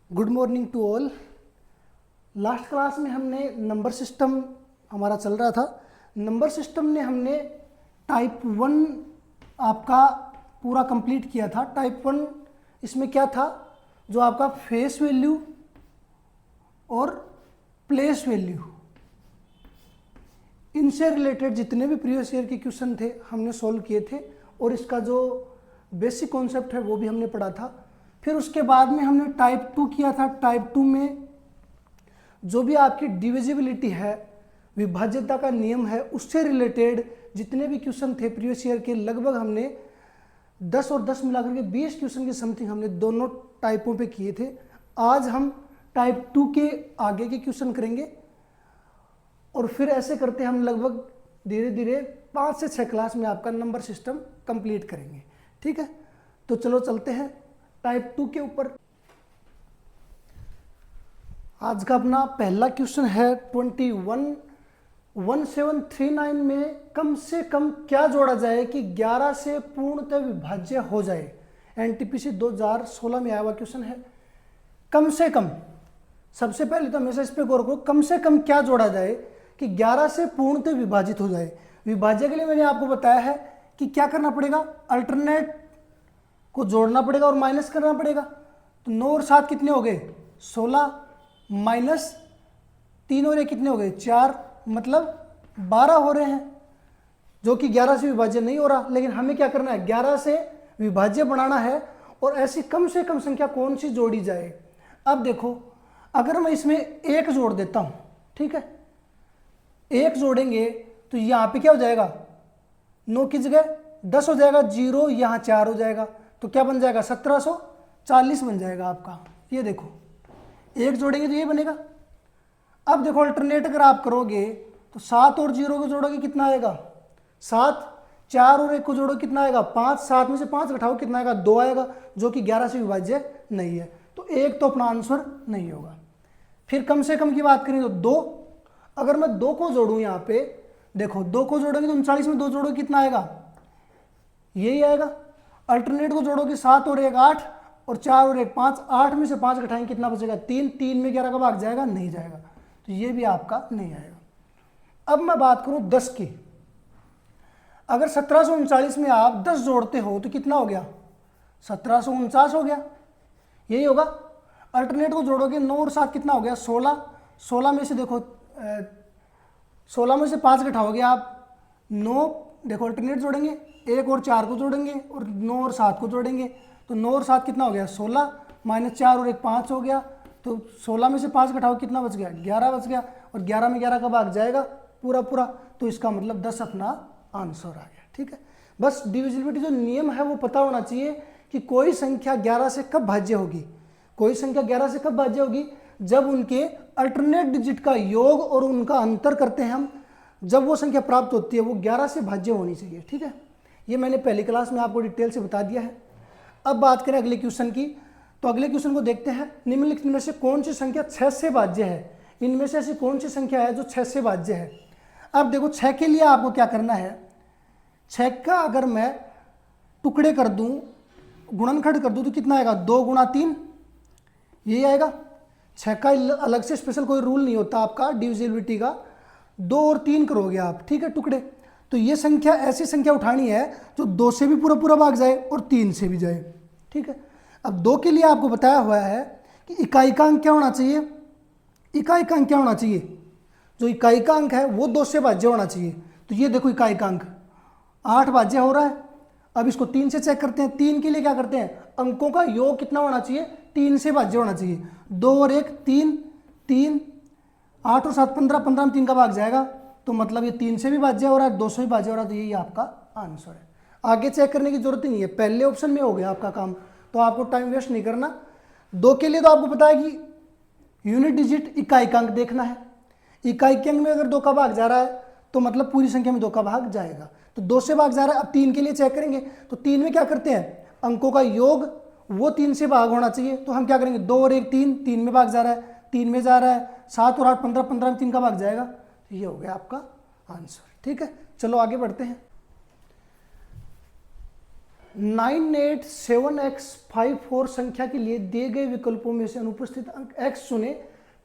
Good morning to all. Last class में हमने number system हमारा चल रहा था। नंबर सिस्टम ने हमने टाइप 1 आपका पूरा कंप्लीट किया था। टाइप 1 इसमें क्या था, जो आपका फेस वैल्यू और प्लेस वैल्यू, इनसे रिलेटेड जितने भी प्रीवियस ईयर के क्वेश्चन थे हमने सॉल्व किए थे और इसका जो बेसिक कॉन्सेप्ट है वो भी हमने पढ़ा था। फिर उसके बाद में हमने टाइप 2 किया था। टाइप 2 में जो भी आपकी डिविजिबिलिटी है, विभाज्यता का नियम है, उससे रिलेटेड जितने भी क्वेश्चन थे प्रीवियस ईयर के, लगभग हमने 10 और 10 मिलाकर के 20 क्वेश्चन की समथिंग हमने दोनों टाइपों पे किए थे। आज हम टाइप 2 के आगे के क्वेश्चन करेंगे और फिर ऐसे करते हम लगभग धीरे धीरे 5 से 6 क्लास में आपका नंबर सिस्टम कंप्लीट करेंगे। ठीक है, तो चलो चलते हैं टाइप 2 के ऊपर। आज का अपना पहला क्वेश्चन है 1739 में कम से कम क्या जोड़ा जाए कि 11 से पूर्णतः विभाज्य हो जाए। एनटीपीसी 2016 में आया हुआ क्वेश्चन है। कम से कम, सबसे पहले तो हमेशा इस पे गौर करो, कम से कम क्या जोड़ा जाए कि 11 से पूर्णतः विभाजित हो जाए। विभाज्य के लिए मैंने आपको बताया है कि क्या करना पड़ेगा, अल्टरनेट को जोड़ना पड़ेगा और माइनस करना पड़ेगा। तो 9 और 7 कितने हो गए, 16 माइनस 3 और 1 कितने हो गए, 4, मतलब 12 हो रहे हैं, जो कि 11 से विभाज्य नहीं हो रहा। लेकिन हमें क्या करना है, 11 से विभाज्य बनाना है और ऐसी कम से कम संख्या कौन सी जोड़ी जाए। अब देखो, अगर मैं इसमें 1 जोड़ देता हूं, ठीक है, 1 जोड़ेंगे तो यहां पे क्या हो जाएगा, 9 की जगह 10 हो जाएगा, 0 यहां 4 हो जाएगा, तो क्या बन जाएगा, 1740 बन जाएगा आपका। ये देखो, 1 जोड़ेंगे तो ये बनेगा। अब देखो, अल्टरनेट अगर आप करोगे तो 7 और 0 को जोड़ोगे कितना आएगा, 7, 4 और 1 को जोड़ो कितना आएगा, 5, 7 में से 5 घटाओ कितना आएगा, 2 आएगा, जो कि 11 से विभाज्य नहीं है। तो 1 तो अपना आंसर नहीं होगा। फिर कम से कम की बात करें तो 2, अगर मैं 2 को जोड़ूं यहाँ पे, देखो 2 को जोड़ेंगे तो 39 में 2 जोड़ोगे कितना आएगा, यही आएगा। अल्टरनेट को जोड़ोगे 7 और 1 8 और 4 और 1 5, 8 में से 5 घटाएंगे कितना बचेगा, 3, 3 में 11 का भाग जाएगा, नहीं जाएगा, तो ये भी आपका नहीं आएगा। अब मैं बात करूं 10 की, अगर 1739 में आप 10 जोड़ते हो तो कितना हो गया, 1749 हो गया, यही होगा। अल्टरनेट को जोड़ोगे 9 और 7 कितना हो गया, 16, 16 में से देखो 16 में से 5 घटाओगे आप 9, देखो अल्टरनेट जोड़ेंगे 1 और 4 को जोड़ेंगे और 9 और 7 को जोड़ेंगे, तो 9 और 7 कितना हो गया, 16 माइनस 4 और 1 5 हो गया, तो 16 में से 5 घटाओ कितना बच गया, 11 बच गया, और 11 में 11 का भाग जाएगा पूरा पूरा, तो इसका मतलब 10 अपना आंसर आ गया। ठीक है, बस डिविजिबिलिटी जो नियम है वो पता होना चाहिए कि कोई संख्या 11 से कब भाज्य होगी। कोई संख्या 11 से कब भाज्य होगी, जब उनके अल्टरनेट डिजिट का योग और उनका अंतर करते हैं हम, जब वो संख्या प्राप्त होती है वो 11 से भाज्य होनी चाहिए। ठीक है, ये मैंने पहली क्लास में आपको डिटेल से बता दिया है। अब बात करें अगले क्वेश्चन की, तो अगले क्वेश्चन को देखते हैं। निम्नलिखित में से कौन सी संख्या 6 से भाज्य है, इनमें से ऐसी कौन सी संख्या है जो 6 से भाज्य है। अब देखो 6 के लिए आपको क्या करना है, 6 का अगर मैं टुकड़े कर दूं, गुणनखंड कर दूं, तो कितना आएगा, 2 गुणा 3, यही आएगा। 6 का अलग से स्पेशल कोई रूल नहीं होता आपका डिविजिबिलिटी का, 2 और 3 करोगे आप, ठीक है, टुकड़े। तो ये संख्या, ऐसी संख्या उठानी है जो 2 से भी पूरा पूरा भाग जाए और 3 से भी जाए। ठीक है, अब 2 के लिए आपको बताया हुआ है कि इकाई का अंक क्या होना चाहिए, इकाई का अंक क्या होना चाहिए, जो इकाई का अंक है वो 2 से भाज्य होना चाहिए। तो ये देखो इकाई का अंक 8 भाज्य हो रहा है। अब इसको 3 से चेक करते हैं। 3 के लिए क्या करते हैं, अंकों का योग कितना होना चाहिए, 3 से भाज्य होना चाहिए। 2 और 1 3, 3, 8 और 7 15, 15 में 3 का भाग जाएगा, तो मतलब ये 3 से भी भाज्य हो रहा है, 2 से भी भाज्य हो रहा है, तो यही आपका आंसर है। आगे चेक करने की जरूरत ही नहीं है, पहले ऑप्शन में हो गया आपका काम, तो आपको टाइम वेस्ट नहीं करना। 2 के लिए तो आपको पता है कि यूनिट डिजिट इकाई का अंक देखना है। इकाई के अंक में अगर 2 का भाग जा रहा है तो मतलब पूरी संख्या में 2 का भाग जाएगा, तो 2 से भाग जा रहा है। अब 3 के लिए चेक करेंगे, तो 3 में क्या करते हैं, अंकों का योग वो 3 से भाग होना चाहिए, तो हम क्या करेंगे, 2 और 1 3, 3 में भाग जा रहा है, 3 में जा रहा है, 7 और 8 15, 15 में 3 का भाग जाएगा, तो ये हो गया आपका आंसर। ठीक है, चलो आगे बढ़ते हैं। 9878x54 संख्या के लिए दिए गए विकल्पों में से अनुपस्थित अंक x चुने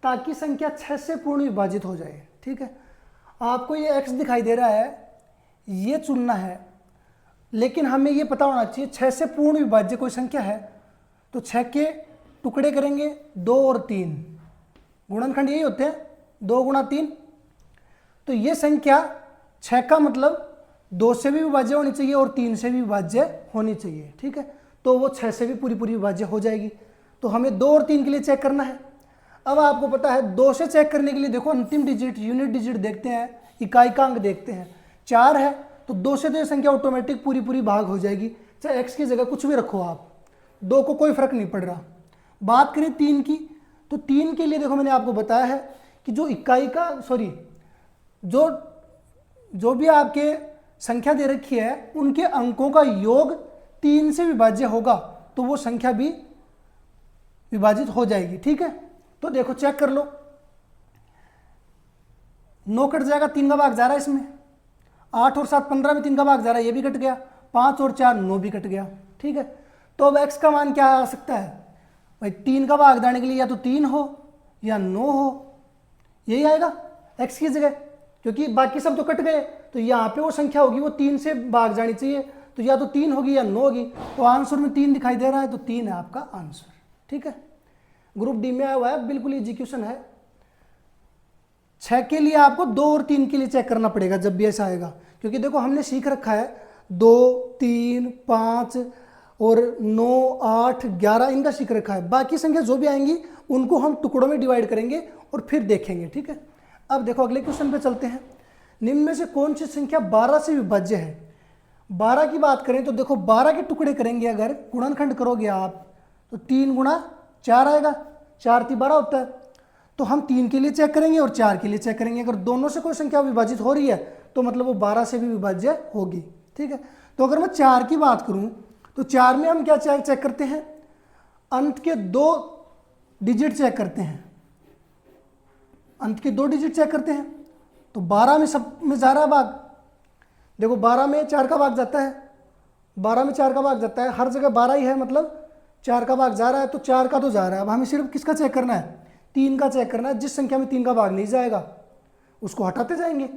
ताकि संख्या 6 से पूर्ण विभाजित हो जाए। ठीक है, आपको ये x दिखाई दे रहा है, ये चुनना है, लेकिन हमें ये पता होना चाहिए 6 से पूर्ण विभाज्य कोई संख्या है तो 6 के टुकड़े करेंगे 2 और 3, गुणनखंड यही होते हैं 2 गुणा 3। तो ये संख्या 6 का मतलब 2 से भी विभाज्य होनी चाहिए और 3 से भी विभाज्य होनी चाहिए। ठीक है, तो वो 6 से भी पूरी पूरी विभाज्य हो जाएगी। तो हमें 2 और 3 के लिए चेक करना है। अब आपको पता है 2 से चेक करने के लिए देखो अंतिम डिजिट, यूनिट डिजिट देखते हैं, इकाई का अंक देखते हैं। 4 है तो 2 से तो ये संख्या ऑटोमेटिक पूरी पूरी भाग हो जाएगी, चाहे x की जगह कुछ भी रखो आप, 2 को कोई फर्क नहीं पड़ रहा। बात करें 3 की, तो 3 के लिए देखो मैंने आपको बताया है कि जो इकाई का जो भी आपके संख्या दे रखी है उनके अंकों का योग 3 से विभाज्य होगा तो वो संख्या भी विभाजित हो जाएगी। ठीक है, तो देखो चेक कर लो, 9 कट जाएगा, 3 का भाग जा रहा है इसमें, 8 और 7 15 में 3 का भाग जा रहा है, ये भी कट गया, 5 और 4 9 भी कट गया। ठीक है, तो अब x का मान क्या आ सकता है भाई, 3 का भाग जाने के लिए या तो 3 हो या 9 हो, यही आएगा x की जगह, क्योंकि बाकी सब तो कट गए। तो यहाँ पे वो संख्या होगी वो 3 से भाग जानी चाहिए, तो या तो 3 होगी या 9 होगी। तो आंसर में 3 दिखाई दे रहा है, तो 3 है आपका आंसर। ठीक है, ग्रुप डी में आया हुआ है, बिल्कुल एग्जीक्यूशन है। 6 के लिए आपको 2 और 3 के लिए चेक करना पड़ेगा जब भी ऐसा आएगा, क्योंकि देखो हमने सीख रखा है 2 3 5 और 9 8 11 इनका सीख रखा है। बाकी संख्या जो भी आएंगी उनको हम टुकड़ों में डिवाइड करेंगे और फिर देखेंगे। ठीक है, अब देखो अगले क्वेश्चन पे चलते हैं। निम्न में से कौन सी संख्या 12 से विभाज्य है? 12 की बात करें तो देखो 12 के टुकड़े करेंगे, अगर गुणनखंड करोगे आप तो 3 गुणा 4 आएगा, 4 3 12 होता है। तो हम 3 के लिए चेक करेंगे और 4 के लिए चेक करेंगे। अगर दोनों से कोई संख्या विभाजित हो रही है तो मतलब वो 12 से भी विभाज्य होगी। ठीक है, तो अगर मैं 4 की बात करूं तो 4 में हम क्या चेक करते हैं, अंत के 2 डिजिट चेक करते हैं, अंत के 2 डिजिट चेक करते हैं। तो 12 में सब में जा रहा है भाग, देखो 12 में 4 का भाग जाता है, 12 में 4 का भाग जाता है, हर जगह 12 ही है, मतलब 4 का भाग जा रहा है, तो 4 का तो जा रहा है। अब हमें सिर्फ किसका चेक करना है, 3 का चेक करना है। जिस संख्या में 3 का भाग नहीं जाएगा उसको हटाते जाएंगे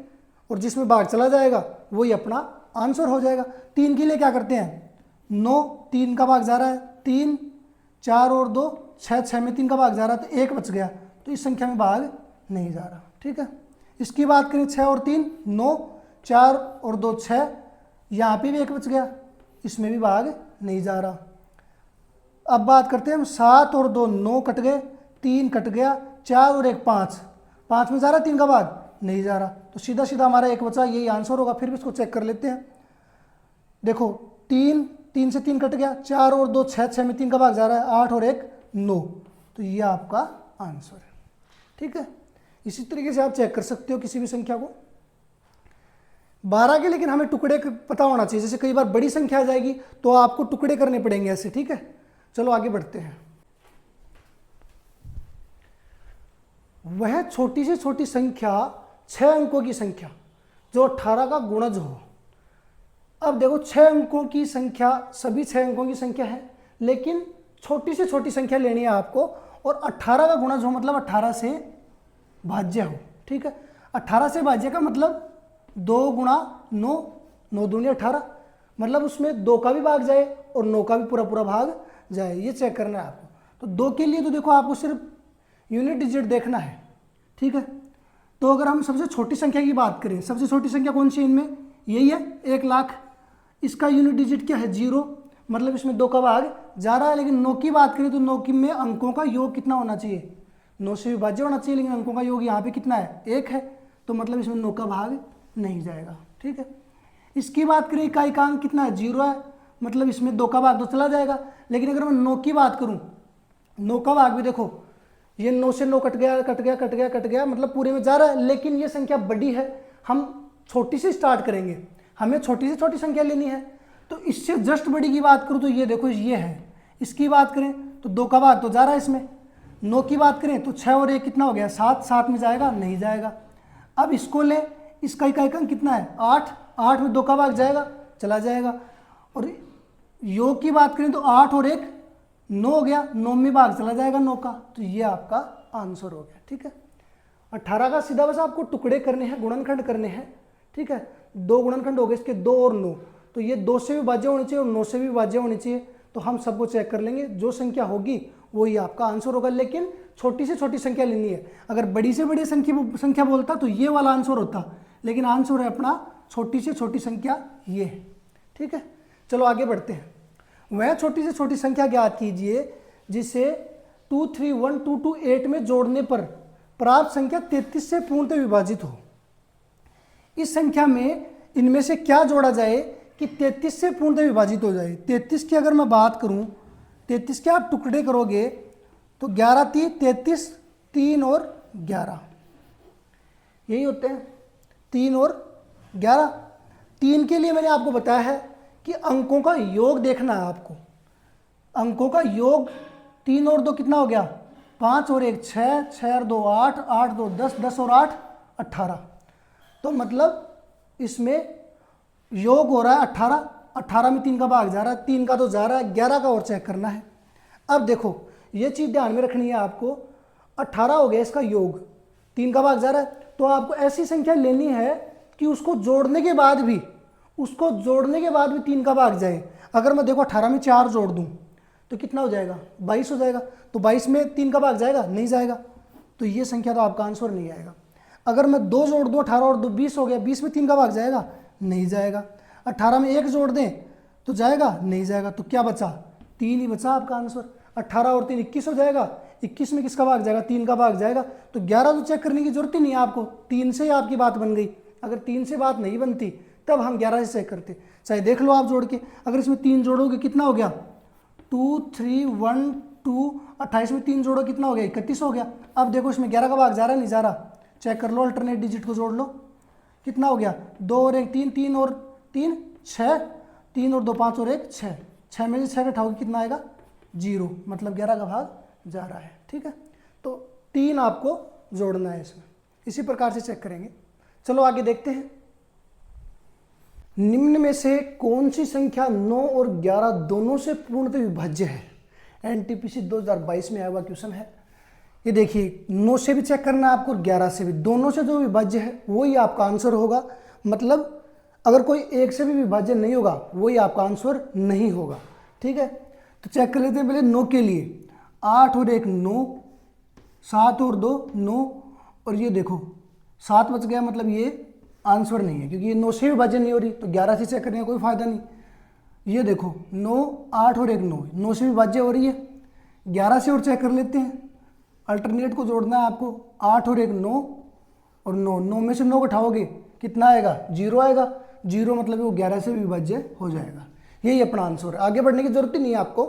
और जिसमें भाग चला जाएगा वही अपना आंसर हो जाएगा। 3 के लिए क्या करते हैं, 9 3 का भाग जा रहा है, 3 4 और 2 6, 6 में 3 का भाग जा रहा है तो 1 बच गया, तो इस संख्या में भाग नहीं जा रहा। ठीक है, इसकी बात करें 6 और 3 9, 4 और 2 6, यहाँ पे भी 1 बच गया, इसमें भी भाग नहीं जा रहा। अब बात करते हैं हम 7 और 2 9 कट गए, 3 कट गया, 4 और 1 5, 5 में जा रहा है 3 का भाग नहीं जा रहा, तो सीधा सीधा हमारा 1 बचा, यही आंसर होगा। फिर भी इसको चेक कर लेते हैं। देखो 3 से 3 कट गया, 4 और 2 6, 6 में 3 का भाग जा रहा है, 8 और 1 9, तो ये आपका आंसर है। ठीक है, इसी तरीके से आप चेक कर सकते हो किसी भी संख्या को। 12 के लेकिन हमें टुकड़े पता होना चाहिए, जैसे कई बार बड़ी संख्या आ जाएगी तो आपको टुकड़े करने पड़ेंगे ऐसे। ठीक है, चलो आगे बढ़ते हैं। वह छोटी से छोटी संख्या 6 अंकों की संख्या जो 18 का गुणज हो। अब देखो 6 अंकों की संख्या, सभी 6 अंकों की संख्या है, लेकिन छोटी से छोटी संख्या लेनी है आपको, और 18 का गुणज हो मतलब 18 से भाज्य हो। ठीक है, 18 से भाज्य का मतलब 2 गुणा 9, 9 दूनी 18, मतलब उसमें 2 का भी भाग जाए और 9 का भी पूरा पूरा भाग जाए, ये चेक करना है आपको। तो 2 के लिए तो देखो आपको सिर्फ यूनिट डिजिट देखना है। ठीक है, तो अगर हम सबसे छोटी संख्या की बात करें, सबसे छोटी संख्या कौन सी है इनमें, यही है 1 लाख। इसका यूनिट डिजिट क्या है 0, मतलब इसमें 2 का भाग जा रहा है। लेकिन 9 की बात करें तो 9 की में अंकों का योग कितना होना चाहिए, 9 से विभाज्य होना चाहिए, लेकिन अंकों का योग यहाँ पे कितना है 1 है, तो मतलब इसमें 9 का भाग नहीं जाएगा। ठीक है, इसकी बात करें इकाई का अंक कितना है 0 है, मतलब इसमें 2 का भाग तो चला जाएगा। लेकिन अगर मैं 9 की बात करूँ, 9 का भाग भी देखो, ये 9 से 9 कट गया कट गया कट गया कट गया, मतलब पूरे में जा रहा है, लेकिन ये संख्या बड़ी है, हम छोटी से स्टार्ट करेंगे, हमें छोटी से छोटी संख्या लेनी है। तो इससे जस्ट बड़ी की बात करूँ तो ये देखो ये है, इसकी बात करें तो 2 का भाग तो जा रहा है इसमें। 9 की बात करें तो 6 और 1 कितना हो गया 7, 7 में जाएगा नहीं जाएगा। अब इसको ले, इसका इकाई का अंक कितना है 8, 8 में 2 का भाग जाएगा चला जाएगा, और योग की बात करें तो 8 और 1 9 हो गया, 9 में भाग चला जाएगा 9 का, तो ये आपका आंसर हो गया। ठीक है, 18 का सीधा बस आपको टुकड़े करने हैं, गुणनखंड करने हैं। ठीक है, 2 गुणनखंड हो गए इसके, 2 और 9, तो ये 2 से भी विभाज्य होनी चाहिए और 9 से भी विभाज्य होनी चाहिए। तो हम सबको चेक कर लेंगे, जो संख्या होगी वही आपका आंसर होगा, लेकिन छोटी से छोटी संख्या लेनी है। अगर बड़ी से बड़ी संख्या बोलता तो ये वाला आंसर होता, लेकिन आंसर है अपना छोटी से छोटी संख्या ये है। ठीक है, चलो आगे बढ़ते हैं। वह छोटी से छोटी संख्या ज्ञात कीजिए जिसे 231228 में जोड़ने पर प्राप्त संख्या 33 से पूर्णतः विभाजित हो। इस संख्या में इनमें से क्या जोड़ा जाए कि 33 से पूर्णतः विभाजित हो जाए। 33 की अगर मैं बात करूं, 33 के आप टुकड़े करोगे तो 11 3 33, 3 और 11 यही होते हैं, 3 और 11। 3 के लिए मैंने आपको बताया है कि अंकों का योग देखना है आपको। अंकों का योग 3 और 2 कितना हो गया, 5 और 1 6, 6 और 2 8, 8 2 10, 10 और 8 18। तो मतलब इसमें योग हो रहा है 18, 18 में 3 का भाग जा रहा है, 3 का तो जा रहा है, 11 का और चेक करना है। अब देखो ये चीज़ ध्यान में रखनी है आपको, 18 हो गया इसका योग, 3 का भाग जा रहा है, तो आपको ऐसी संख्या लेनी है कि उसको जोड़ने के बाद भी 3 का भाग जाए। अगर मैं देखो 18 में 4 जोड़ दूं तो कितना हो जाएगा, 22 हो जाएगा। तो 22 में 3 का भाग जाएगा, नहीं जाएगा, तो ये संख्या तो आपका आंसर नहीं आएगा। अगर मैं 2 जोड़ दूं, 18 और 2 20 हो गया, 20 में 3 का भाग जाएगा, नहीं जाएगा। 18 में 1 जोड़ दें तो जाएगा, नहीं जाएगा, तो क्या बचा, 3 ही बचा आपका आंसर। 18 और 3 21 हो जाएगा, 21 में किसका भाग जाएगा, 3 का भाग जाएगा, तो 11 तो चेक करने की जरूरत ही नहीं है आपको, 3 से ही आपकी बात बन गई। अगर 3 से बात नहीं बनती तब हम 11 से चेक करते, चाहे देख लो आप जोड़ के। अगर इसमें 3 जोड़ोगे कितना हो गया, 2 3 1 2, 28 में 3 जोड़ो कितना हो गया, 31 हो गया। अब देखो इसमें 11 का भाग जा रहा है, नहीं जा रहा, चेक कर लो, अल्टरनेट डिजिट को जोड़ लो, कितना हो गया, 2 और 1 3, 3 और 3 6, 3 और 2 5 और 1 6, 6 में से 6 घटाओगे कितना आएगा, 0, मतलब 11 का भाग जा रहा है। ठीक है, तो 3 आपको जोड़ना है इसमें, इसी प्रकार से चेक करेंगे। चलो आगे देखते हैं। निम्न में से कौन सी संख्या 9 और 11 दोनों से पूर्णतः विभाज्य है। एनटीपीसी 2022 में आया हुआ क्वेश्चन है। ये देखिए 9 से भी चेक करना है आपको और 11 से भी, दोनों से जो विभाज्य है वही आपका आंसर होगा। मतलब अगर कोई एक से भी विभाज्य नहीं होगा वही आपका आंसर नहीं होगा। ठीक है, तो चेक कर लेते हैं पहले 9 के लिए। 8 और 1 9, 7 और 2 9, और ये देखो 7 बच गया, मतलब ये आंसर नहीं है क्योंकि ये 9 से विभाजन नहीं हो रही, तो 11 से चेक करने का कोई फायदा नहीं। ये देखो 9 8 और 1 9, 9 से विभाज्य हो रही है, 11 से और चेक कर लेते हैं। अल्टरनेट को जोड़ना है आपको, 8 और 1 9 और 9, 9 में से 9 उठाओगे कितना आएगा, 0 आएगा, 0 मतलब वो 11 से विभाज्य हो जाएगा। यही अपना आंसर है, आगे बढ़ने की जरूरत ही नहीं है आपको,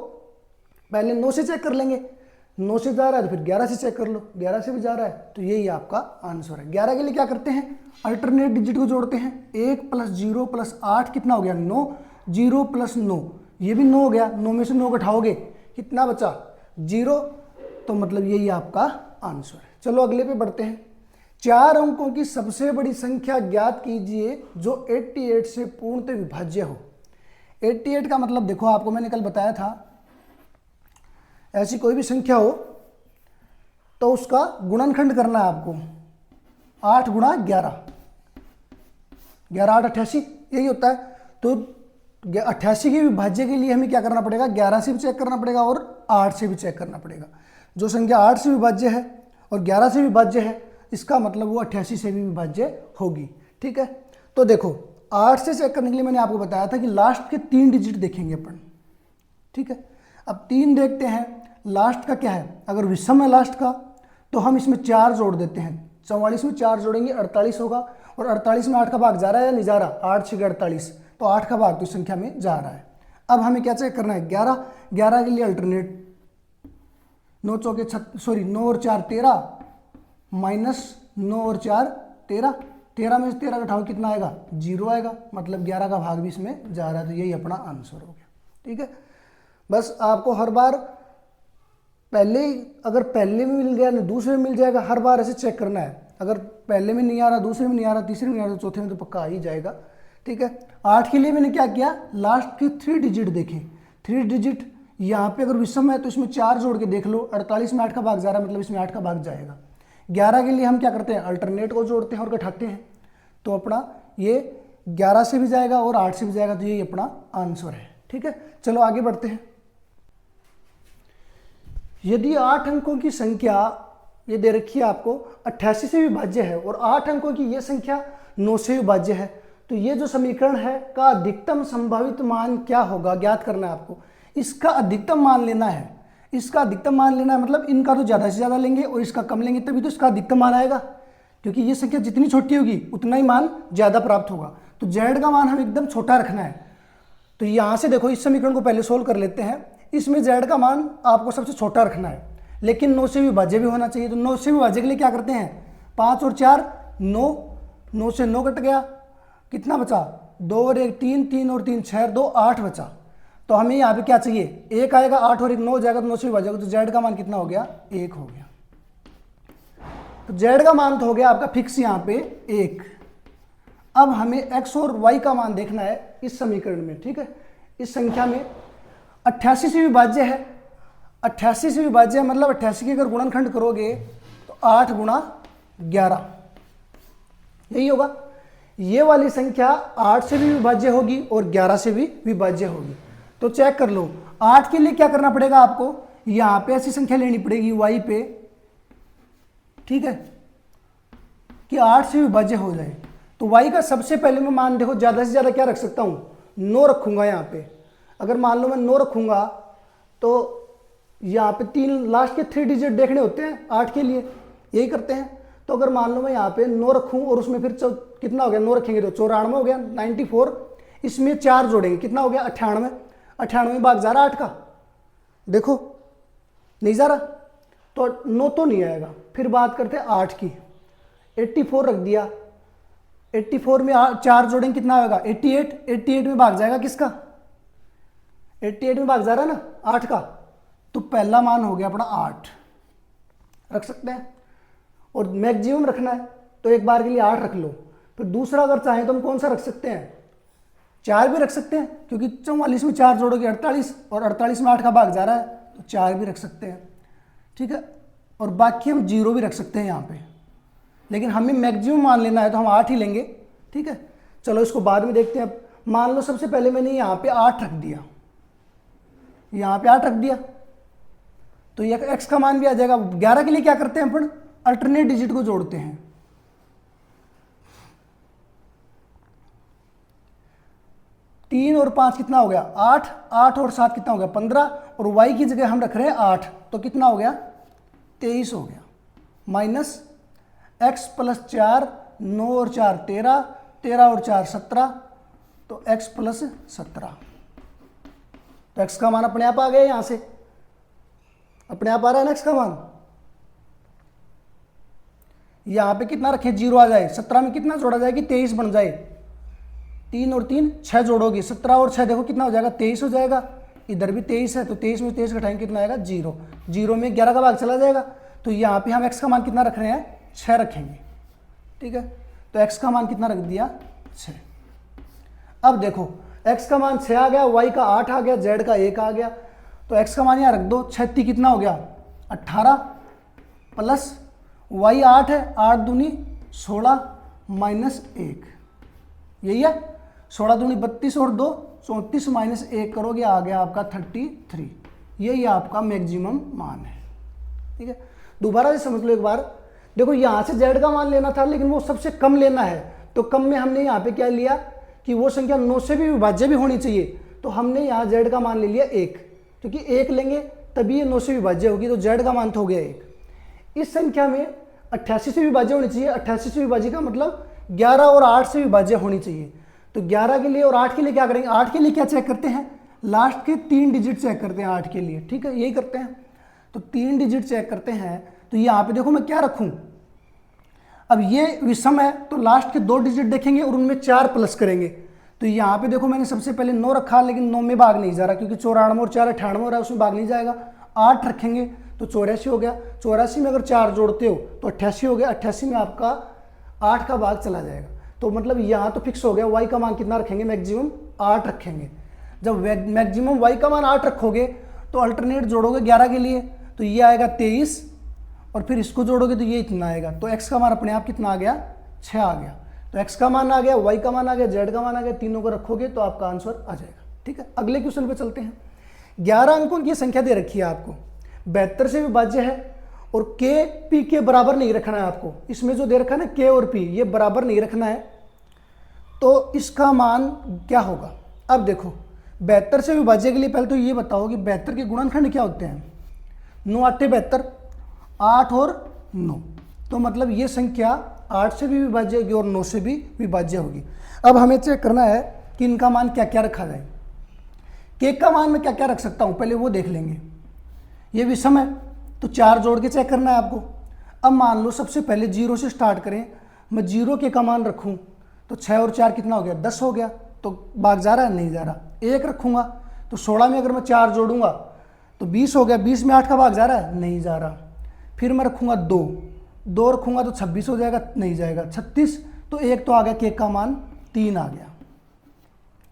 पहले 9 से चेक कर लेंगे, 9 से जा रहा है तो फिर 11 से चेक कर लो, 11 से भी जा रहा है, तो यही आपका आंसर है। 11 के लिए क्या करते हैं, अल्टरनेट डिजिट को जोड़ते हैं, 1 + 0 + 8 कितना हो गया 9, 0 + 9 ये भी 9 हो गया, 9 में से 9 घटाओगे कितना बचा 0, तो मतलब यही आपका आंसर है। चलो अगले पे बढ़ते हैं। 4 अंकों की सबसे बड़ी संख्या ज्ञात कीजिए जो 88 से पूर्णतः विभाज्य हो। 88 का मतलब देखो आपको मैंने कल बताया था, ऐसी कोई भी संख्या हो तो उसका गुणनखंड करना है आपको, 8 × 11, 11 8 88 यही होता है। तो 88 के विभाज्य के लिए हमें क्या करना पड़ेगा, 11 से भी चेक करना पड़ेगा और 8 से भी चेक करना पड़ेगा। जो संख्या 8 से विभाज्य है और 11 से विभाज्य है, इसका मतलब वो 88 से भी विभाज्य होगी। ठीक है, तो देखो 8 से चेक करने के लिए मैंने आपको बताया था कि लास्ट के 3 डिजिट देखेंगे अपन। ठीक है, अब 3 देखते हैं, लास्ट का क्या है, अगर विषम है लास्ट का तो हम इसमें 4 जोड़ देते हैं, 44 में 4 जोड़ेंगे 48 होगा, और 48 में 8 का भाग जा रहा है या नहीं जा रहा, 8 6 48, तो 8 का भाग तो संख्या में जा रहा है। अब हमें क्या चेक करना है, 11, 11 के लिए अल्टरनेट 9 चौके 9 और 4 13, -9 और 4 13, 13 में से 13 घटाओ कितना आएगा 0 आएगा, मतलब 11 का भाग भी इसमें जा रहा है, तो यही अपना आंसर हो गया। ठीक है, बस आपको हर बार पहले, अगर पहले में मिल गया नहीं दूसरे में मिल जाएगा, हर बार ऐसे चेक करना है। अगर पहले में नहीं आ रहा, दूसरे में नहीं आ रहा, तीसरे में नहीं आ रहा, चौथे में तो पक्का आ ही जाएगा। ठीक है, 8 के लिए मैंने क्या किया, लास्ट के 3 डिजिट देखे, 3 डिजिट। यहाँ पे अगर विषम है तो इसमें 4 जोड़ के देख लो, 48 में 8 का भाग जा रहा है, मतलब इसमें 8 का भाग जाएगा। 11 के लिए हम क्या करते हैं, अल्टरनेट को जोड़ते हैं और घटाते हैं, तो अपना ये 11 से भी जाएगा और 8 से भी जाएगा, तो ये अपना आंसर है। ठीक है, चलो आगे बढ़ते हैं। यदि 8 अंकों की संख्या ये दे रखी है आपको 88 से विभाज्य है और 8 अंकों की ये संख्या 9 से विभाज्य है, तो ये जो समीकरण है का अधिकतम संभावित मान क्या होगा, ज्ञात करना है आपको। इसका अधिकतम मान लेना है, इसका अधिकतम मान लेना है, मतलब इनका तो ज़्यादा से ज़्यादा लेंगे और इसका कम लेंगे, तभी तो इसका अधिकतम मान आएगा, क्योंकि ये संख्या जितनी छोटी होगी उतना ही मान ज़्यादा प्राप्त होगा। तो z का मान हमें एकदम छोटा रखना है। तो यहाँ से देखो, इस समीकरण को पहले सोल्व कर लेते हैं। इसमें z का मान आपको सबसे छोटा रखना है, लेकिन 9 से विभाज्य भी होना चाहिए। तो 9 से विभाज्य के लिए क्या करते हैं, 5 और 4 9, 9 से 9 कट गया, कितना बचा, 2 और 1 3, 3 और 3 6, 2 8 बचा। तो हमें यहाँ पे क्या चाहिए, 1 आएगा, 8 और 1 9 हो जाएगा, तो 9 से विभाज्य, तो z का मान कितना हो गया, 1 हो गया। तो z का मान तो हो गया आपका फिक्स यहाँ पे 1। अब हमें x और y का मान देखना है इस समीकरण में। ठीक है, इस संख्या में 88 से विभाज्य है, 88 से विभाज्य है, मतलब 88 की अगर गुणनखंड करोगे तो 8 गुणा 11 यही होगा। ये वाली संख्या 8 से भी विभाज्य होगी और 11 से भी विभाज्य होगी। तो चेक कर लो, 8 के लिए क्या करना पड़ेगा आपको, यहाँ पे ऐसी संख्या लेनी पड़ेगी y पे, ठीक है, कि 8 से विभाज्य हो जाए। तो y का सबसे पहले मैं मान देखो ज़्यादा से ज़्यादा क्या रख सकता हूँ, 9 रखूँगा यहाँ पे। अगर मान लो मैं 9 रखूँगा तो यहाँ पे 3 लास्ट के 3 डिजिट देखने होते हैं 8 के लिए, यही करते हैं। तो अगर मान लो मैं यहाँ पे 9 रखूँ और उसमें फिर कितना हो गया, 9 रखेंगे तो 94 हो गया, 94, इसमें 4 जोड़ेंगे कितना हो गया, 98, 98 में भाग जा रहा 8 का, देखो नहीं जा रहा, तो 9 तो नहीं आएगा। फिर बात करते हैं 8 की, 84 रख दिया, 84 में 4 जोड़ेंगे कितना होगा, 88, 88 में भाग जाएगा किसका, 88 में भाग जा रहा है ना 8 का, तो पहला मान हो गया अपना 8 रख सकते हैं। और मैक्सिमम रखना है तो एक बार के लिए 8 रख लो। फिर दूसरा अगर चाहें तो हम कौन सा रख सकते हैं, 4 भी रख सकते हैं, क्योंकि 44 में 4 जोड़ोगे 48 और 48 में 8 का भाग जा रहा है, तो 4 भी रख सकते हैं। ठीक है, और बाकी हम 0 भी रख सकते हैं यहाँ पे, लेकिन हमें मैक्सिमम मान लेना है तो हम 8 ही लेंगे। ठीक है, चलो इसको बाद में देखते हैं। मान लो सबसे पहले मैंने यहाँ पे 8 रख दिया, यहाँ पे 8 रख दिया, तो ये x का मान भी आ जाएगा। 11 के लिए क्या करते हैं अपन, अल्टरनेट डिजिट को जोड़ते हैं। 3 और 5 कितना हो गया, 8, 8 और 7 कितना हो गया, 15, और y की जगह हम रख रहे हैं 8, तो कितना हो गया, 23 हो गया, माइनस x प्लस 4, 9 और 4 13, 13 और 4 17, तो x प्लस 17, तो x का मान अपने आप आ गया, यहां से अपने आप आ रहा है ना x का मान। यहां पे कितना रखें, 0 आ जाए, 17 में कितना जोड़ा जाए कि 23 बन जाए, 3 और 3 6 जोड़ोगे, 17 और 6 देखो कितना हो जाएगा, 23 हो जाएगा। इधर भी 23 है, तो 23 में 23 घटाएंगे कितना आएगा, 0, 0 में 11 का भाग चला जाएगा। तो यहाँ पे हम x का मान कितना रख रहे हैं, 6 रखेंगे। ठीक है, तो x का मान कितना रख दिया, 6। अब देखो x का मान 6 आ गया, y का 8 आ गया, z का 1 आ गया, तो x का मान यहाँ रख दो, 36 कितना हो गया, 18, प्लस y 8 है, 8 दूनी 16 माइनस 1, यही है, 16 दूनी 32 और 2 34 माइनस 1 करोगे, आ गया आपका 33, यही आपका मैक्सिमम मान है। ठीक है, दोबारा से समझ लो एक बार। देखो यहाँ से z का मान लेना था, लेकिन वो सबसे कम लेना है, तो कम में हमने यहाँ पे क्या लिया कि वो संख्या 9 से भी विभाज्य भी होनी चाहिए, तो हमने यहाँ z का मान ले लिया 1, क्योंकि 1 लेंगे तभी ये 9 से विभाज्य होगी, तो z का मान तो हो गया 1। इस संख्या में 88 से विभाज्य होनी चाहिए, 88 से विभाज्य का मतलब 11 और 8 से विभाज्य होनी चाहिए। तो 11 के लिए और 8 के लिए क्या करेंगे, 8 के लिए क्या चेक करते हैं, लास्ट के 3 डिजिट चेक करते हैं 8 के लिए। ठीक है, यही करते हैं, तो 3 डिजिट चेक करते हैं। तो यहाँ पे देखो मैं क्या रखूँ, अब ये विषम है तो लास्ट के 2 डिजिट देखेंगे और उनमें 4 प्लस करेंगे। तो यहाँ पे देखो मैंने सबसे पहले 9 रखा, लेकिन 9 में भाग नहीं जा रहा, क्योंकि 94 और 4 98 हो रहा है, उसमें भाग नहीं जाएगा। 8 रखेंगे तो 84 हो गया, 84 में अगर 4 जोड़ते हो तो 88 हो गया, 88 में आपका 8 का भाग चला जाएगा। तो मतलब यहाँ तो फिक्स हो गया, y का मान कितना रखेंगे, मैक्सिमम 8 रखेंगे। जब मैक्सिमम y का मान 8 रखोगे तो अल्टरनेट जोड़ोगे 11 के लिए तो ये आएगा 23 और फिर इसको जोड़ोगे तो ये इतना आएगा। तो x का मान अपने आप कितना आ गया, 6 आ गया। तो x का मान आ गया, y का मान आ गया, z का मान आ गया, तीनों को रखोगे तो आपका आंसर आ जाएगा। ठीक है, अगले क्वेश्चन पे चलते हैं। 11 अंकों की संख्या दे रखी है आपको, 72 से विभाज्य है और k p के बराबर नहीं रखना है आपको। इसमें जो दे रखा है ना k और p, ये बराबर नहीं रखना है, तो इसका मान क्या होगा। अब देखो 72 से विभाज्य के लिए पहले तो ये बताओ कि 72 के गुणनखंड क्या होते हैं। 9 8 72, 8 और 9, तो मतलब ये संख्या 8 से भी विभाज्य होगी और 9 से भी विभाज्य होगी। अब हमें चेक करना है कि इनका मान क्या क्या रखा जाए। k का मान मैं क्या क्या रख सकता हूँ, पहले वो देख लेंगे। ये विषम है तो 4 जोड़ के चेक करना है आपको। अब मान लो सबसे पहले 0 से स्टार्ट करें, मैं 0 के का मान रखूँ तो 6 और 4 कितना हो गया, 10 हो गया। तो भाग जा रहा है, नहीं जा रहा। 1 रखूँगा तो 16 में अगर मैं 4 जोड़ूंगा तो 20 हो गया। 20 में 8 का भाग जा रहा है, नहीं जा रहा। फिर मैं रखूँगा 2 रखूँगा तो 26 हो जाएगा, नहीं जाएगा। 36, तो 1 तो आ गया, k का मान 3 आ गया।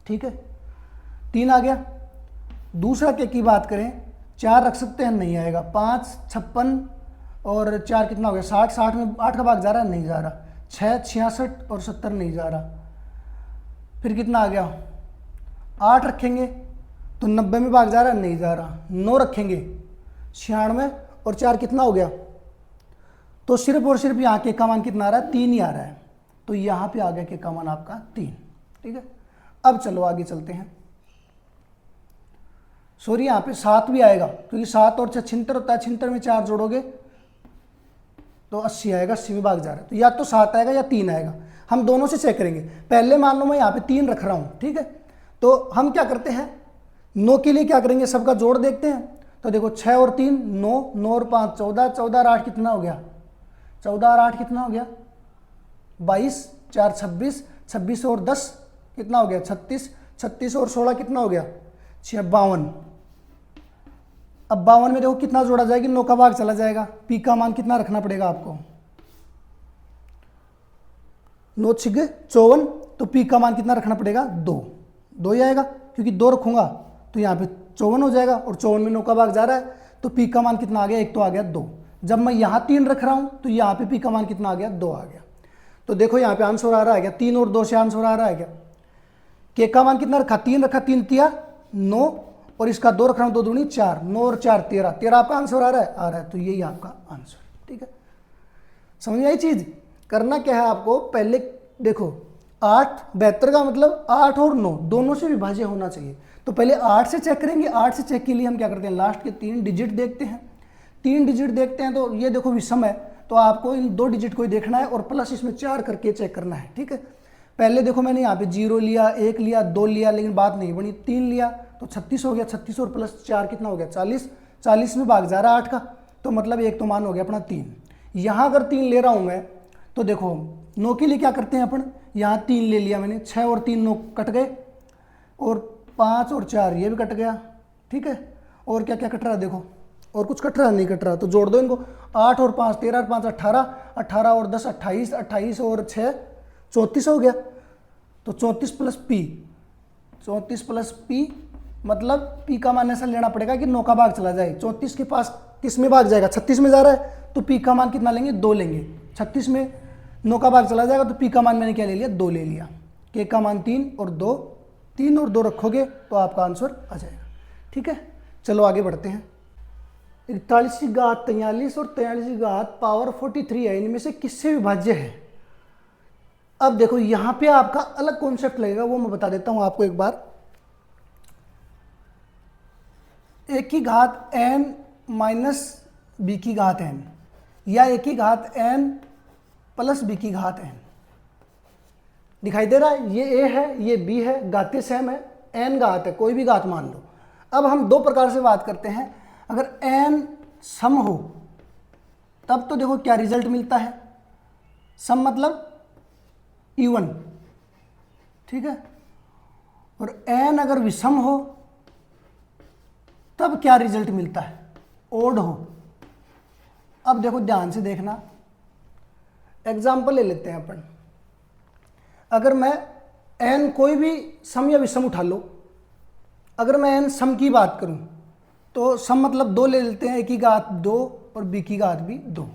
ठीक है, 3 आ गया। दूसरा k की बात करें, 4 रख सकते हैं, नहीं आएगा। 5 56 और 4 कितना हो गया, 60। 60 में 8 का भाग जा रहा है, नहीं जा रहा। 6 66 और 70 नहीं जा रहा। फिर कितना आ गया, 8 रखेंगे तो 90 में भाग जा रहा है, नहीं जा रहा। 9 रखेंगे 96 और 4 कितना हो गया, तो सिर्फ और सिर्फ यहाँ k का मान कितना आ रहा है, 3 ही आ रहा है। तो यहाँ पे आ गया k का मान आपका 3। ठीक है, अब चलो आगे चलते हैं। सॉरी, यहाँ पे 7 भी आएगा क्योंकि 7 और 6 76 होता है। 76 में 4 जोड़ोगे तो 80 आएगा, 80 में भाग जा रहा है। तो या तो 7 आएगा या 3 आएगा, हम दोनों से चेक करेंगे। पहले मान लो मैं यहाँ पे 3 रख रहा हूँ। ठीक है, तो हम क्या करते हैं, 9 के लिए क्या करेंगे, सबका जोड़ देखते हैं। तो देखो 6 और 3 9, 9 और 5 14, 14 और 8 कितना हो गया, 14 और 8 कितना हो गया, 22, 4 26, 26 और 10 कितना हो गया, 36, 36 और 16 कितना हो गया, 52। अब 52 में देखो कितना जोड़ा जाएगा, 9 का भाग चला जाएगा। पी का मान कितना रखना पड़ेगा आपको, 9 6 54, तो पी का मान कितना रखना पड़ेगा, 2 ही आएगा क्योंकि 2 रखूंगा तो यहाँ पे 54 हो जाएगा और 54 में 9 का भाग जा रहा है तो पी का मान कितना आ गया, 1 तो आ गया 2। जब मैं यहाँ 3 रख रहा हूँ तो यहाँ पे पी का मान कितना आ गया, 2 आ गया। तो देखो यहाँ पे आंसर आ रहा है क्या, 3 और 2 से आंसर आ रहा है क्या। के का मान कितना रखा, 3 रखा, 3 तिया 9 और इसका 2 रख रहा हूँ, 2 दूनी 4, 9 और 4 13, 13 आपका आंसर आ रहा है, तो यही आपका आंसर। ठीक है, समझ आई चीज। करना क्या है आपको, पहले देखो 8 72 का मतलब 8 और 9 दोनों से विभाज्य होना चाहिए। तो पहले 8 से चेक करेंगे। 8 से चेक के लिए हम क्या करते हैं, लास्ट के 3 डिजिट देखते हैं। 3 डिजिट देखते हैं तो ये देखो विषम है तो आपको इन 2 डिजिट को ही देखना है और प्लस इसमें 4 करके चेक करना है। ठीक है, पहले देखो मैंने यहाँ पे 0 लिया, 1 लिया, 2 लिया, लेकिन बात नहीं बनी। 3 लिया तो 36 हो गया, 36 और प्लस 4 कितना हो गया, 40, 40 में भाग जा रहा है 8 का, तो मतलब 1 तो मान हो गया अपना 3। यहाँ अगर 3 ले रहा हूँ मैं तो देखो 9 के लिए क्या करते हैं अपन, यहाँ 3 ले लिया मैंने, 6 और 3 9 कट गए और 5 और 4 ये भी कट गया। ठीक है, और क्या क्या कट रहा है देखो, और कुछ कट रहा नहीं कट रहा, तो जोड़ दो इनको। 8 और 5 13 और 5 18, 18 और 10 28, 28 और 6 34 हो गया। तो 34 प्लस पी, 34 प्लस पी मतलब पी का मान ऐसा लेना पड़ेगा कि 9 का भाग चला जाए। 34 के पास किस में भाग जाएगा, 36 में जा रहा है तो पी का मान कितना लेंगे, 2 लेंगे। 36 में 9 का भाग चला जाएगा तो पी का मान मैंने क्या ले लिया, 2 ले लिया। के का मान 3 और 2, 3 और 2 रखोगे तो आपका आंसर आ जाएगा। ठीक है, चलो आगे बढ़ते हैं। 41 की घात 43 और 43 की घात पावर 43 है, इनमें से किससे विभाज्य है। अब देखो यहां पे आपका अलग कॉन्सेप्ट लगेगा, वो मैं बता देता हूं आपको एक बार। ए की घात n माइनस बी की घात n या ए की घात n प्लस बी की घात n दिखाई दे रहा है। ये a है, ये b है, घातें सेम है, n घात है, कोई भी घात मान लो। अब हम 2 प्रकार से बात करते हैं। अगर n सम हो तब तो देखो क्या रिजल्ट मिलता है, सम मतलब इवन। ठीक है, और n अगर विषम हो तब क्या रिजल्ट मिलता है, ओड हो। अब देखो ध्यान से देखना, एग्जाम्पल ले लेते हैं अपन। अगर मैं n कोई भी सम या विषम उठा लो, अगर मैं एन सम की बात करूं तो सम मतलब 2 ले लेते हैं, ए की घात 2 और बी की घात भी 2,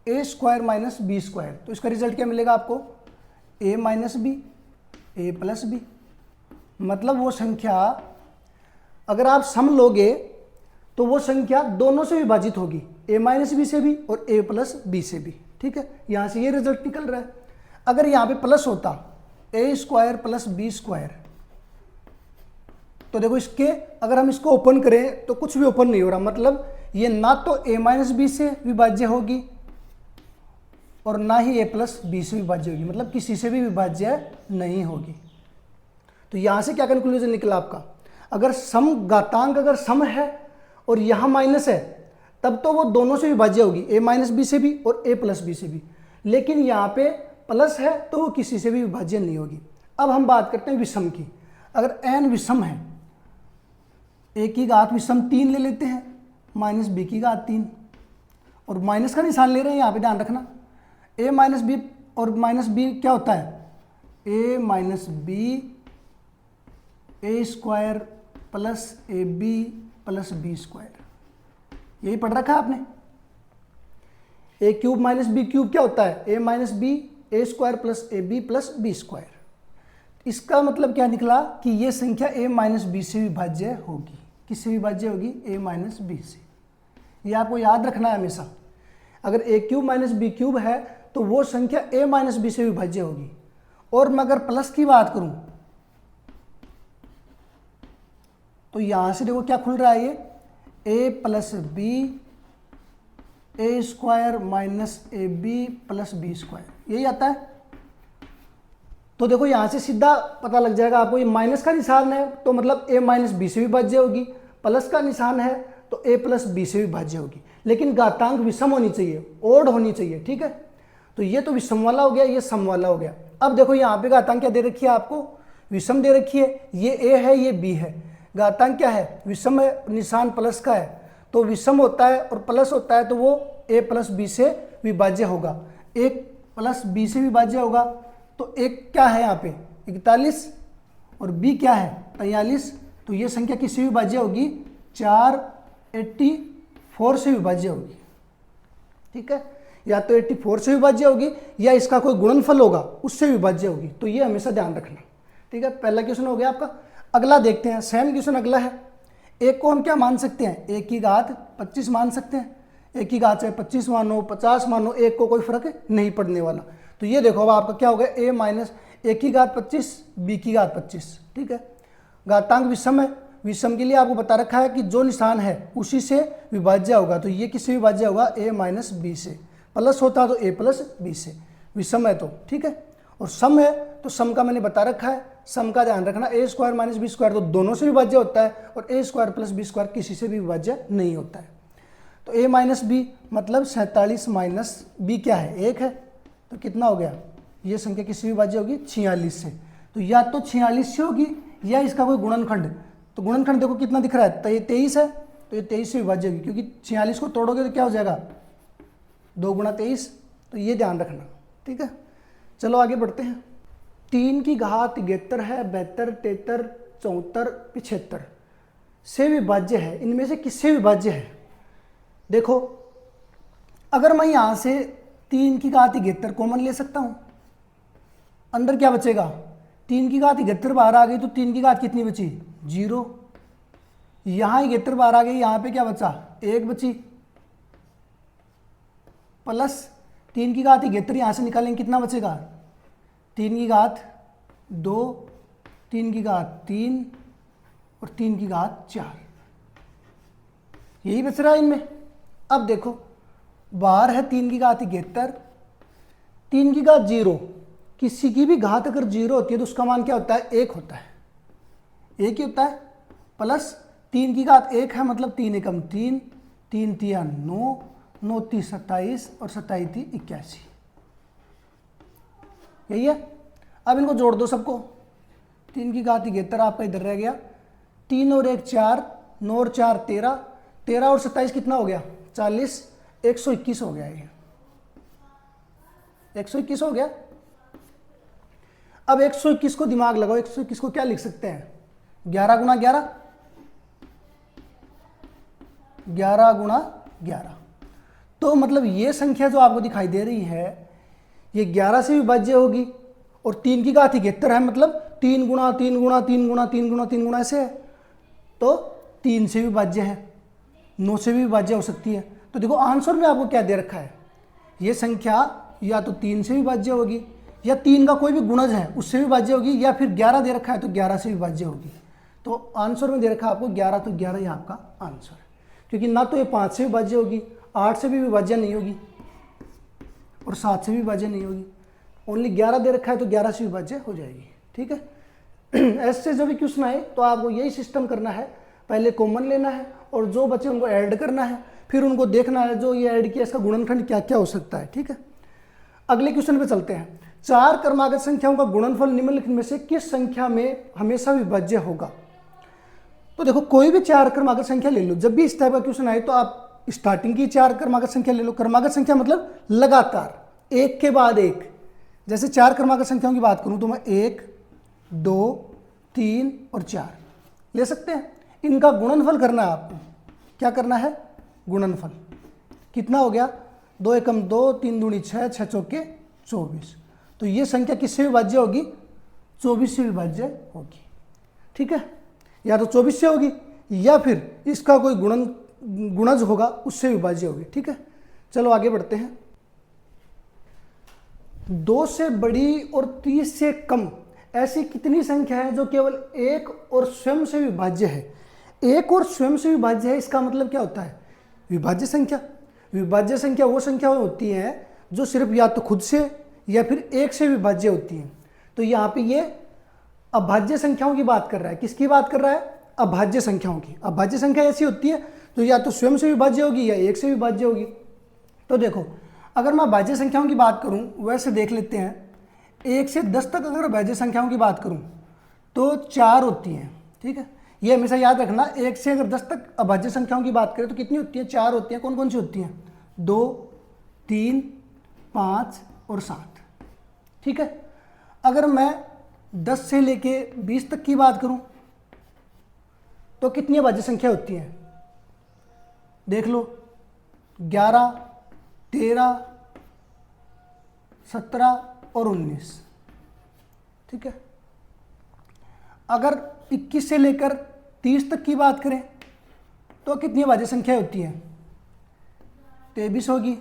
ए स्क्वायर माइनस बी स्क्वायर। तो इसका रिजल्ट क्या मिलेगा आपको, ए माइनस बी, ए प्लस बी। मतलब वो संख्या अगर आप सम लोगे तो वो संख्या दोनों से विभाजित होगी, ए माइनस बी से भी और ए प्लस बी से भी। ठीक है, यहां से ये रिजल्ट निकल रहा है। अगर यहां पे प्लस होता ए स्क्वायर प्लस बी स्क्वायर, तो देखो इसके अगर हम इसको ओपन करें तो कुछ भी ओपन नहीं हो रहा, मतलब ये ना तो ए माइनस बी से विभाज्य होगी और ना ही ए प्लस बी से विभाज्य होगी, मतलब किसी से भी विभाज्य नहीं होगी। तो यहां से क्या कंक्लूजन निकला आपका, अगर सम घातांक अगर सम है और यहां माइनस है तब तो वो दोनों से विभाज्य होगी, ए माइनस बी से भी और ए प्लस बी से भी। लेकिन यहाँ पे प्लस है तो वो किसी से भी विभाज्य नहीं होगी। अब हम बात करते हैं विषम की। अगर n विषम है, ए की घात विषम 3 ले लेते हैं, माइनस बी की घात 3, और माइनस का निशान ले रहे हैं यहाँ पे, ध्यान रखना। ए माइनस बी और माइनस बी क्या होता है, A minus B A square plus A B plus B square, यही पढ़ रखा है आपने। A cube minus B cube क्या होता है, A minus B A square plus A B plus B square. इसका मतलब क्या निकला कि ये संख्या ए माइनस बी से विभाज्य होगी। किससे विभाज्य होगी, ए माइनस बी से। ये आपको याद रखना है हमेशा। अगर ए क्यूब माइनस बी क्यूब है तो वो संख्या ए माइनस बी से विभाज्य होगी। और मैं अगर प्लस की बात करूं तो यहां से देखो क्या खुल रहा है, ये A plus B A square minus A B plus B square, यही आता है। तो देखो यहां से सीधा पता लग जाएगा आपको, ये माइनस का निशान है तो मतलब ए माइनस बी से विभाज्य होगी, प्लस का निशान है तो ए प्लस बी से विभाज्य होगी। लेकिन घातांक विषम होनी चाहिए, ओड होनी चाहिए। ठीक है, तो ये तो विषम वाला हो गया, ये सम वाला हो गया। अब देखो यहाँ पे घातांक क्या दे रखी है आपको, विषम दे रखी है, ये ए है ये बी है। घातांक क्या है, विषम है, निशान प्लस का है, तो विषम होता है और प्लस होता है तो वो ए प्लस बी से विभाज्य होगा। एक प्लस बी से विभाज्य होगा तो एक क्या है यहाँ पे 41 और बी क्या है 43, तो ये संख्या किससे विभाज्य होगी, 484 से विभाज्य होगी। ठीक है, या तो 84 से विभाज्य होगी या इसका कोई गुणनफल होगा उससे विभाज्य होगी। तो ये हमेशा ध्यान रखना। ठीक है, पहला क्वेश्चन हो गया आपका। अगला देखते हैं, सेम क्वेश्चन अगला है। एक को हम क्या मान सकते हैं, एक की घात 25 मान सकते हैं। एक की घात चाहे 25 मानो 50 मानो, एक को कोई फर्क नहीं पड़ने वाला। तो ये देखो अब आपका क्या हो गया, ए माइनस एक की घात 25 बी की घात 25। ठीक है, घातांक विषम है, विषम के लिए आपको बता रखा है कि जो निशान है उसी से विभाज्य होगा। तो ये किससे विभाज्य होगा, ए माइनस बी से। प्लस होता तो ए प्लस बी से, विषम है तो। ठीक है, और सम है तो सम का मैंने बता रखा है, सम का ध्यान रखना, ए स्क्वायर माइनस बी स्क्वायर तो दोनों से विभाज्य होता है और ए स्क्वायर प्लस बी स्क्वायर किसी से भी विभाज्य नहीं होता है। तो ए माइनस बी मतलब 47 माइनस बी क्या है, 1 है, तो कितना हो गया, ये संख्या किससे विभाज्य होगी, 46 से। तो या तो 46 से होगी या इसका कोई गुणनखंड। तो गुणनखंड देखो कितना दिख रहा है, तो ये 23 है, तो ये 23 से विभाज्य होगी, क्योंकि 46 को तोड़ोगे तो क्या हो जाएगा, 2 गुणा 23। तो ये ध्यान रखना। ठीक है, चलो आगे बढ़ते हैं। 3 की घात 73 है, 72, 73, 74, 75 से विभाज्य है। इनमें से किससे विभाज्य है, देखो अगर मैं यहां से 3 की घात 71 कॉमन ले सकता हूं, अंदर क्या बचेगा, 3 की घात 71 बाहर आ गई तो 3 की घात कितनी बची, 0। यहां 71 बाहर आ गई, यहां पे क्या बचा, 1 बची, प्लस 3 की घात 71 यहां से निकालेंगे कितना बचेगा, 3 की घात 2, 3 की घात 3 और 3 की घात 4, यही बच रहा है इनमें। अब देखो बाहर है 3 की घात 71, 3 की घात 0, किसी की भी घात अगर 0 होती है तो उसका मान क्या होता है, 1 होता है, 1 ही होता है। प्लस 3 की घात 1 है मतलब 3 एकम 3, 3 तिया 9, 9 ती 27 और 27 ती 81, यही है। अब इनको जोड़ दो सबको, 3 की घात 71 आपका इधर रह गया, 3 और 1 4, 9 और 4 13, 13 और 27 कितना हो गया, 40, 121 हो गया, ये 121 हो गया। अब 121 को दिमाग लगाओ, 121 को क्या लिख सकते हैं, 11 गुना 11, 11 गुणा 11। तो मतलब ये संख्या जो आपको दिखाई दे रही है ये 11 से विभाज्य होगी और 3 की घात 71 है, मतलब 3 गुणा 3 गुणा 3 गुणा 3 गुणा 3 गुणा ऐसे है, तो 3 से विभाज्य है, 9 से भी विभाज्य हो सकती है। तो देखो आंसर में आपको क्या दे रखा है, ये संख्या या तो 3 से विभाज्य होगी या 3 का कोई भी गुणज है उससे विभाज्य होगी, या फिर 11 दे रखा है तो 11 से विभाज्य होगी। तो आंसर में दे रखा है आपको 11, तो 11 ही आपका आंसर है, क्योंकि ना तो ये 5 से विभाज्य होगी, 8 से भी विभाज्य नहीं होगी और 7 से भी विभाज्य नहीं होगी, ओनली 11 दे रखा है तो 11 से विभाज्य हो जाएगी। ठीक है। ऐसे जो भी क्वेश्चन आए तो आपको यही सिस्टम करना है, पहले कॉमन लेना है और जो बचे उनको ऐड करना है, फिर उनको देखना है जो ये ऐड किया इसका गुणनखंड क्या क्या हो सकता है। ठीक है, अगले क्वेश्चन पे चलते हैं। 4 क्रमागत संख्याओं का गुणनफल निम्नलिखित में से किस संख्या में हमेशा विभाज्य होगा। तो देखो कोई भी 4 क्रमागत संख्या ले लो, जब भी इस टाइप का क्वेश्चन आए तो आप स्टार्टिंग की 4 क्रमागत संख्या ले लो। क्रमागत संख्या मतलब लगातार एक के बाद एक। जैसे 4 क्रमागत संख्याओं की बात करूं तो मैं 1, 2, 3 और 4 ले सकते हैं। इनका गुणनफल करना है आपको। क्या करना है, गुणनफल। कितना हो गया, 2 एकम 2, 3 दूनी 6, 6 चौके 24। तो ये संख्या किससे विभाज्य होगी, 24 से विभाज्य होगी। ठीक है, या तो 24 से होगी या फिर इसका कोई गुणज होगा उससे विभाज्य होगी। ठीक है, चलो आगे बढ़ते हैं। 2 से बड़ी और 30 से कम ऐसी कितनी संख्या है जो केवल 1 और स्वयं से विभाज्य है। 1 और स्वयं से विभाज्य है, इसका मतलब क्या होता है, विभाज्य संख्या। विभाज्य संख्या वो संख्या होती है जो सिर्फ या तो खुद से या फिर 1 से विभाज्य होती है। तो यहाँ पे ये अभाज्य संख्याओं की बात कर रहा है। किसकी बात कर रहा है, अभाज्य संख्याओं की। अभाज्य संख्या ऐसी होती है तो या तो स्वयं से विभाज्य होगी या 1 से विभाज्य होगी। तो देखो अगर मैं भाज्य संख्याओं की बात करूं, वैसे देख लेते हैं, 1 से 10 तक अगर भाज्य संख्याओं की बात करूं तो 4 होती हैं। ठीक है, ये हमेशा याद रखना, 1 से अगर 10 तक अभाज्य संख्याओं की बात करें तो कितनी होती है, 4 होती हैं। कौन कौन सी होती हैं, 2, 3, 5 और 7। ठीक है, अगर मैं 10 से लेके 20 तक की बात करूं तो कितनी अभाज्य संख्या होती हैं, देख लो, 11, 13, 17 और 19। ठीक है, अगर 21 से लेकर 30 तक की बात करें तो कितनी अभाज्य संख्या होती है, 23 होगी,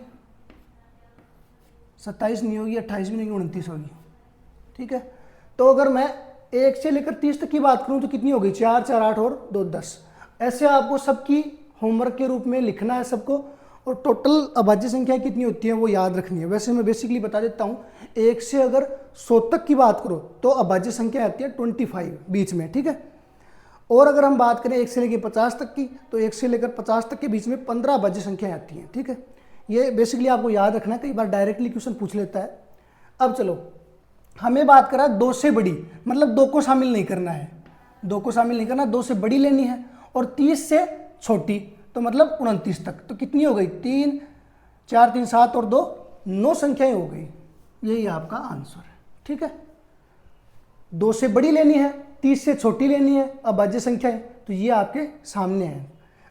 27 नहीं होगी, 28 भी नहीं, 29 होगी। ठीक है, तो अगर मैं 1 से लेकर 30 तक की बात करूं तो कितनी होगी, 4, 4, 8 और 2, 10। ऐसे आपको सबकी होमवर्क के रूप में लिखना है सबको, और टोटल अभाज्य संख्या कितनी होती है वो याद रखनी है। वैसे मैं बेसिकली बता देता हूँ, 1 से अगर 100 तक की बात करो तो अभाज्य संख्या आती है 25 बीच में। ठीक है, और अगर हम बात करें 1 से लेकर 50 तक की तो 1 से लेकर 50 तक के बीच में 15 अभाज्य संख्याएं आती हैं। ठीक है, ये बेसिकली आपको याद रखना है, कई बार डायरेक्टली क्वेश्चन पूछ लेता है। अब चलो, हमें बात करा 2 से बड़ी, मतलब 2 को शामिल नहीं करना है, 2 को शामिल नहीं करना, 2 से बड़ी लेनी है, और 30 से छोटी तो मतलब 29 तक। तो कितनी हो गई, 3, 4, 3, 7 और 2, 9 संख्याएं हो गई। यही आपका आंसर है। ठीक है, 2 से बड़ी लेनी है, 30 से छोटी लेनी है अभाज्य संख्याएं, तो ये आपके सामने है।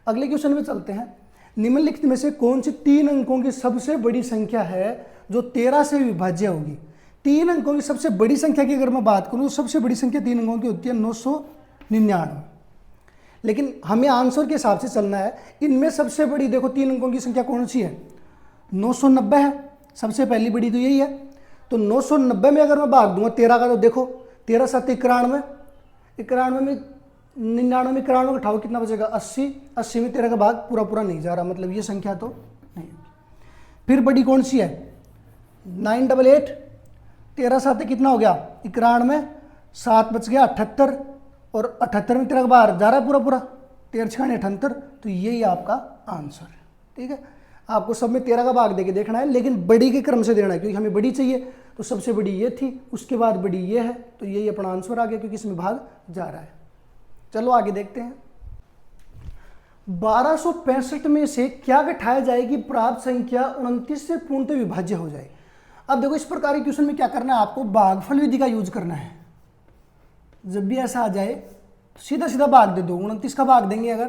अगले क्वेश्चन में चलते हैं। निम्नलिखित में से कौन सी 3 अंकों की सबसे बड़ी संख्या है जो 13 से विभाज्य होगी। 3 अंकों की सबसे बड़ी संख्या की अगर मैं बात करूं तो सबसे बड़ी संख्या 3 अंकों की होती है 999। लेकिन हमें आंसर के हिसाब से चलना है। इनमें सबसे बड़ी देखो 3 अंकों की संख्या कौन सी है, 990 है, सबसे पहली बड़ी तो यही है। तो 990 में अगर मैं भाग दूंगा 13 का, तो देखो 13 7 91, 91 में 99 में 91 उठाओ कितना बचेगा, 80, 80 में 13 का भाग पूरा पूरा नहीं जा रहा, मतलब ये संख्या तो नहीं। फिर बड़ी कौन सी है, 988, 13 7 कितना हो गया, 91, 7 बच गया 78, और 78 में 13 का बाहर जा रहा है पूरा पूरा, 13 6 78, तो यही आपका आंसर है। ठीक है, आपको सब में 13 का भाग देके देखना है, लेकिन बड़ी के क्रम से देना है, क्योंकि हमें बड़ी चाहिए, तो सबसे बड़ी ये थी, उसके बाद बड़ी ये है, तो यही अपना आंसर आ गया, क्योंकि इसमें भाग जा रहा है। चलो आगे देखते हैं। 1265 में से क्या घटाया जाए कि प्राप्त संख्या 29 से पूर्णतः विभाज्य हो जाए। अब देखो इस प्रकार के क्वेश्चन में क्या करना है, आपको भागफल विधि का यूज करना है। जब भी ऐसा आ जाए तो सीधा सीधा भाग दे दो, 29 का भाग देंगे अगर,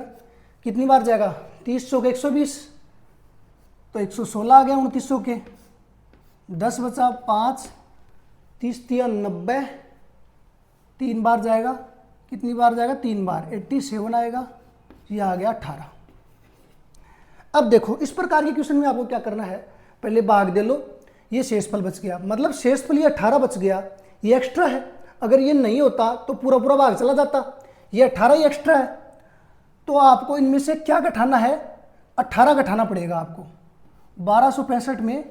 कितनी बार जाएगा, 30 चौके 120, तो 116 आ गया 29 चौके, 10 बचा 5, 30 तिया 90, 3 बार जाएगा, कितनी बार जाएगा 3 बार, 87 आएगा, ये आ गया 18। अब देखो इस प्रकार के क्वेश्चन में आपको क्या करना है, पहले भाग दे लो, ये शेषफल बच गया, मतलब शेषफल ये 18 बच गया, ये एक्स्ट्रा है, अगर ये नहीं होता तो पूरा पूरा भाग चला जाता, ये 18 ही एक्स्ट्रा है, तो आपको इनमें से क्या घटाना है, 18 घटाना पड़ेगा आपको। 1265 में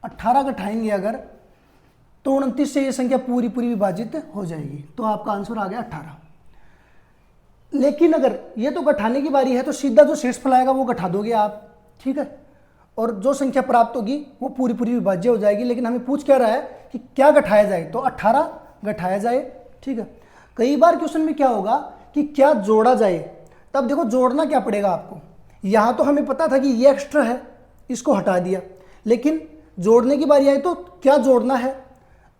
18 घटाएंगे अगर, तो 29 से ये संख्या पूरी पूरी विभाजित हो जाएगी, तो आपका आंसर आ गया 18। लेकिन अगर ये तो घटाने की बारी है तो सीधा जो शेषफल आएगा वो घटा दोगे आप, ठीक है, और जो संख्या प्राप्त होगी वो पूरी पूरी विभाज्य हो जाएगी। लेकिन हमें पूछ क्या रहा है कि क्या घटाया जाए, तो 18 घटाया जाए, ठीक है। कई बार क्वेश्चन में क्या होगा कि क्या जोड़ा जाए, तब देखो जोड़ना क्या पड़ेगा आपको, यहाँ तो हमें पता था कि ये एक्स्ट्रा है, इसको हटा दिया, लेकिन जोड़ने की बारी आई तो क्या जोड़ना है,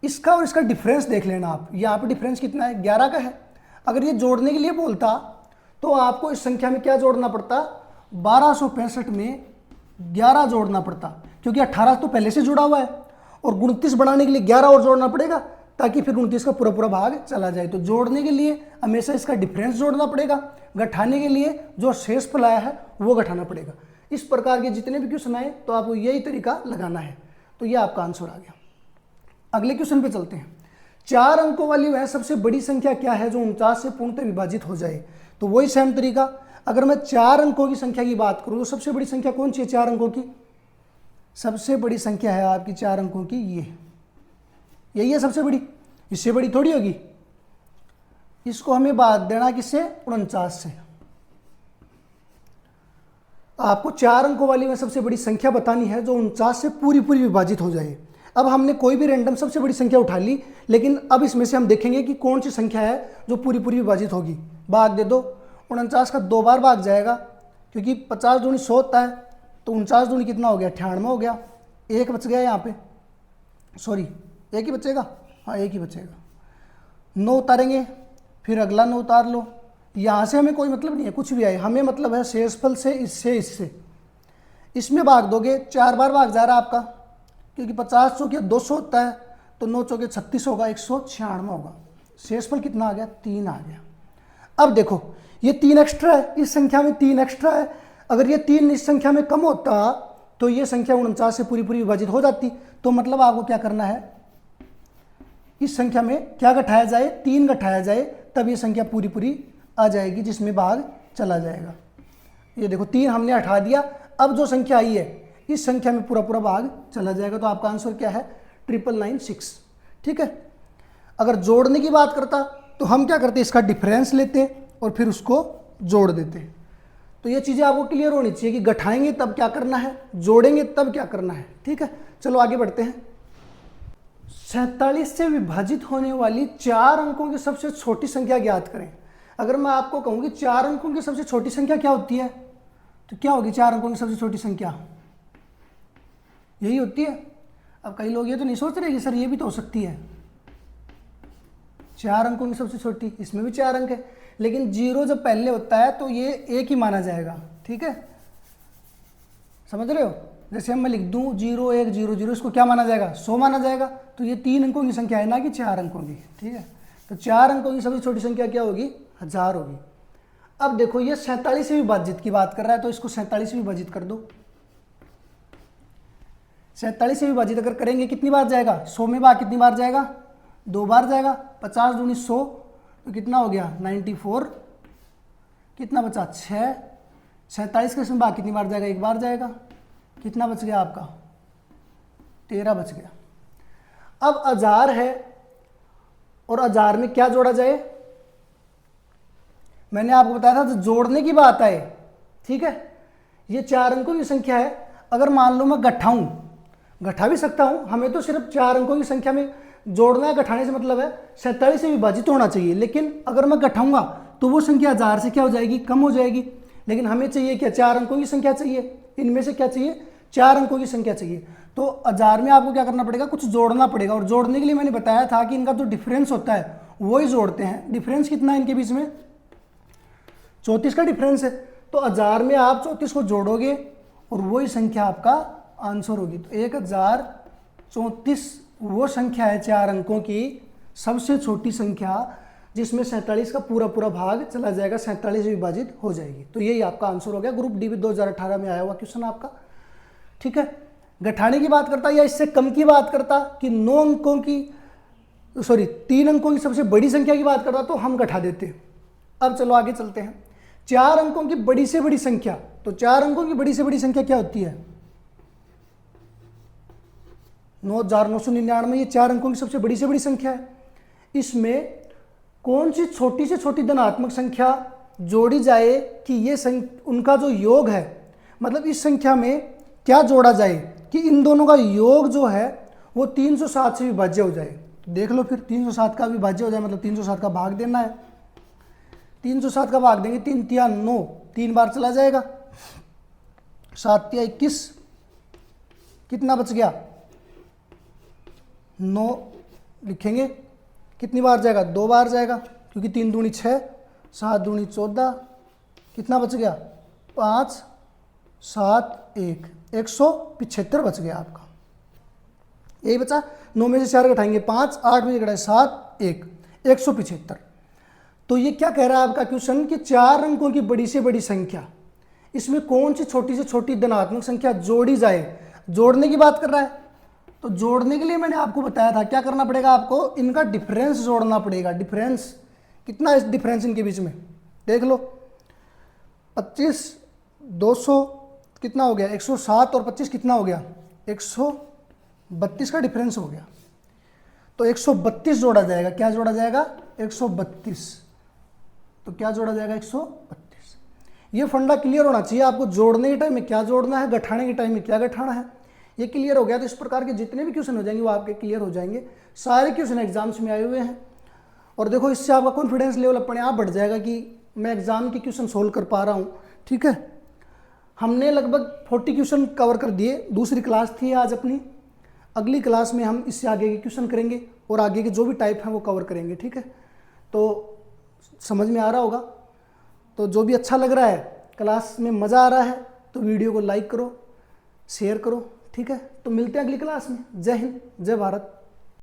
इसका और इसका डिफरेंस देख लेना आप। यहाँ पे डिफरेंस कितना है, 11 का है। अगर ये जोड़ने के लिए बोलता तो आपको इस संख्या में क्या जोड़ना पड़ता, 1265 में 11 जोड़ना पड़ता, क्योंकि 18 तो पहले से जुड़ा हुआ है, और 29 बनाने के लिए 11 और जोड़ना पड़ेगा, ताकि फिर 29 का पूरा पूरा भाग चला जाए। तो जोड़ने के लिए हमेशा इसका डिफरेंस जोड़ना पड़ेगा, घटाने के लिए जो शेषफल आया है वो घटाना पड़ेगा। इस प्रकार के जितने भी क्वेश्चन आए तो आपको यही तरीका लगाना है। तो ये आपका आंसर आ गया। अगले क्वेश्चन पे चलते हैं। 4 अंकों वाली वह सबसे बड़ी संख्या क्या है जो 49 से पूर्णतः विभाजित हो जाए। तो वही सेम तरीका, अगर मैं 4 अंकों की संख्या की बात करूं तो सबसे बड़ी संख्या कौन सी है 4 अंकों की, सबसे बड़ी संख्या है आपकी 4 अंकों की यही है सबसे बड़ी, इससे बड़ी थोड़ी होगी। इसको हमें बात देना किससे, 49 से। आपको 4 अंकों वाली में सबसे बड़ी संख्या बतानी है जो 49 से पूरी पूरी विभाजित हो जाए। अब हमने कोई भी रैंडम सबसे बड़ी संख्या उठा ली, लेकिन अब इसमें से हम देखेंगे कि कौन सी संख्या है जो पूरी पूरी विभाजित होगी। भाग दे दो, 49 का 2 बार भाग जाएगा, क्योंकि 50 दूनी 100 होता है, तो 49 दूनी कितना हो गया, 98 हो गया। एक बच गया यहाँ पे, सॉरी एक ही बचेगा, हाँ एक ही बचेगा। 9 उतारेंगे, फिर अगला 9 उतार लो। यहाँ से हमें कोई मतलब नहीं है, कुछ भी आए, हमें मतलब है शेषफल से, इससे इसमें भाग दोगे, 4 बार भाग जा रहा है आपका, क्योंकि 50 चौके 200 होता है, तो 9 चौके 36 होगा, 196 होगा। शेषफल कितना आ गया, 3 आ गया। अब देखो ये 3 एक्स्ट्रा है, इस संख्या में 3 एक्स्ट्रा है। अगर ये 3 इस संख्या में कम होता तो ये संख्या 49 से पूरी पूरी विभाजित हो जाती। तो मतलब आपको क्या करना है, इस संख्या में क्या घटाया जाए, 3 घटाया जाए, तब ये संख्या पूरी पूरी आ जाएगी, जिसमें भाग चला जाएगा। ये देखो 3 हमने हटा दिया, अब जो संख्या आई है इस संख्या में पूरा पूरा भाग चला जाएगा। तो आपका आंसर क्या है, 9996, ठीक है। अगर जोड़ने की बात करता तो हम क्या करते, इसका डिफरेंस लेते और फिर उसको जोड़ देते। तो ये चीज़ें आपको क्लियर होनी चाहिए कि घटाएंगे तब क्या करना है, जोड़ेंगे तब क्या करना है, ठीक है। चलो आगे बढ़ते हैं। 47 से विभाजित होने वाली 4 अंकों की सबसे छोटी संख्या ज्ञात करें। अगर मैं आपको कहूँ कि 4 अंकों की सबसे छोटी संख्या क्या होती है, तो क्या होगी 4 अंकों की सबसे छोटी संख्या, यही होती है। अब कई लोग ये तो नहीं सोच रहे कि सर ये भी तो हो सकती है, 4 अंकों की सबसे छोटी, इसमें भी 4 अंक है, लेकिन 0 जब पहले होता है तो ये 1 ही माना जाएगा, ठीक है, समझ रहे हो। जैसे हम मैं लिख दूं 0 1 0 0, इसको क्या माना जाएगा, 100 माना जाएगा। तो ये 3 अंकों की संख्या है, ना कि 4 अंकों की, ठीक है। तो 4 अंकों की सबसे छोटी संख्या क्या होगी, 1000 होगी। अब देखो ये 47 से विभाजित की बात कर रहा है, तो इसको 47 से विभाजित कर दो। 47 से विभाजित अगर करेंगे कितनी बार जाएगा, 100 में भाग कितनी बार जाएगा, 2 बार जाएगा। 50 दूनी 100, तो कितना हो गया 94, कितना बचा 6। 47 के इसमें भाग कितनी बार जाएगा, 1 बार जाएगा। कितना बच गया आपका, 13 बच गया। अब 1000 है और 1000 में क्या जोड़ा जाए, मैंने आपको बताया था तो जोड़ने की बात आए, ठीक है। ये 4 अंकों की संख्या है, अगर मान लो मैं घटा भी सकता हूं, हमें तो सिर्फ 4 अंकों की संख्या में जोड़ना है, घटाने से मतलब है 47 से विभाजित होना चाहिए। लेकिन अगर मैं घटाऊंगा तो वो संख्या 1000 से क्या हो जाएगी, कम हो जाएगी। लेकिन हमें चाहिए क्या, 4 अंकों की संख्या चाहिए, इनमें से क्या चाहिए, 4 अंकों की संख्या चाहिए। तो 1000 में आपको क्या करना पड़ेगा, कुछ जोड़ना पड़ेगा। और जोड़ने के लिए मैंने बताया था कि इनका जो डिफरेंस होता है वो ही जोड़ते हैं। डिफरेंस कितना है इनके बीच में, 34 का डिफरेंस है। तो 1000 में आप 34 को जोड़ोगे और वही संख्या आपका आंसर होगी। तो 1034 वो संख्या है 4 अंकों की सबसे छोटी संख्या, जिसमें 47 का पूरा पूरा भाग चला जाएगा, 47 विभाजित हो जाएगी। तो यही आपका आंसर हो गया। ग्रुप डी में 2018 में आया हुआ क्वेश्चन आपका। ठीक है, गठाने की बात करता या इससे कम की बात करता कि 3 अंकों की सबसे बड़ी संख्या की बात करता तो हम गठा देते। अब चलो आगे चलते हैं। 4 अंकों की बड़ी से बड़ी संख्या, तो 4 अंकों की बड़ी से बड़ी संख्या क्या होती है? 9999, ये 4 अंकों की सबसे बड़ी से बड़ी संख्या है। इसमें कौन सी छोटी से छोटी धनात्मक संख्या जोड़ी जाए कि ये उनका जो योग है, मतलब इस संख्या में क्या जोड़ा जाए कि इन दोनों का योग जो है वो 307 से विभाज्य हो जाए। देख लो फिर, 307 का विभाज्य हो जाए मतलब 307 का भाग देना है। 307 का भाग देंगे, 3 तिया 9, 3 बार चला जाएगा, 7 तिया 21, कितना बच गया? 9 लिखेंगे, कितनी बार जाएगा? 2 बार जाएगा, क्योंकि 3 दूनी 6, 7 दूनी 14, कितना बच गया? 5 7 1, 175 बच गया आपका। यही बचा। 9 में से 4 घटाएंगे 5, 8 में से घटाए 7 1, 175। तो ये क्या कह रहा है आपका क्वेश्चन कि 4 अंकों की बड़ी से बड़ी संख्या, इसमें कौन सी छोटी से छोटी धनात्मक संख्या जोड़ी जाए, जोड़ने की बात कर रहा है। तो जोड़ने के लिए मैंने आपको बताया था क्या करना पड़ेगा, आपको इनका डिफरेंस जोड़ना पड़ेगा। डिफरेंस कितना है? डिफरेंस इनके बीच में देख लो, 25 200 कितना हो गया? 107 और 25 कितना हो गया? 132 का डिफरेंस हो गया। तो 132 जोड़ा जाएगा। क्या जोड़ा जाएगा? 132। तो क्या जोड़ा जाएगा? 132। ये फंडा क्लियर होना चाहिए आपको। जोड़ने के टाइम में क्या जोड़ना है, गठाने के टाइम में क्या गठाना है, ये क्लियर हो गया तो इस प्रकार के जितने भी क्वेश्चन हो जाएंगे वो आपके क्लियर हो जाएंगे। सारे क्वेश्चन एग्जाम्स में आए हुए हैं और देखो इससे आपका कॉन्फिडेंस लेवल अपने आप बढ़ जाएगा कि मैं एग्जाम के क्वेश्चन सोल्व कर पा रहा हूँ। ठीक है, हमने लगभग 40 क्वेश्चन कवर कर दिए। दूसरी क्लास थी आज अपनी, अगली क्लास में हम इससे आगे के क्वेश्चन करेंगे और आगे के जो भी टाइप हैं वो कवर करेंगे। ठीक है, तो समझ में आ रहा होगा। तो जो भी अच्छा लग रहा है, क्लास में मज़ा आ रहा है, तो वीडियो को लाइक करो, शेयर करो। ठीक है, तो मिलते हैं अगली क्लास में। जय हिंद, जय भारत।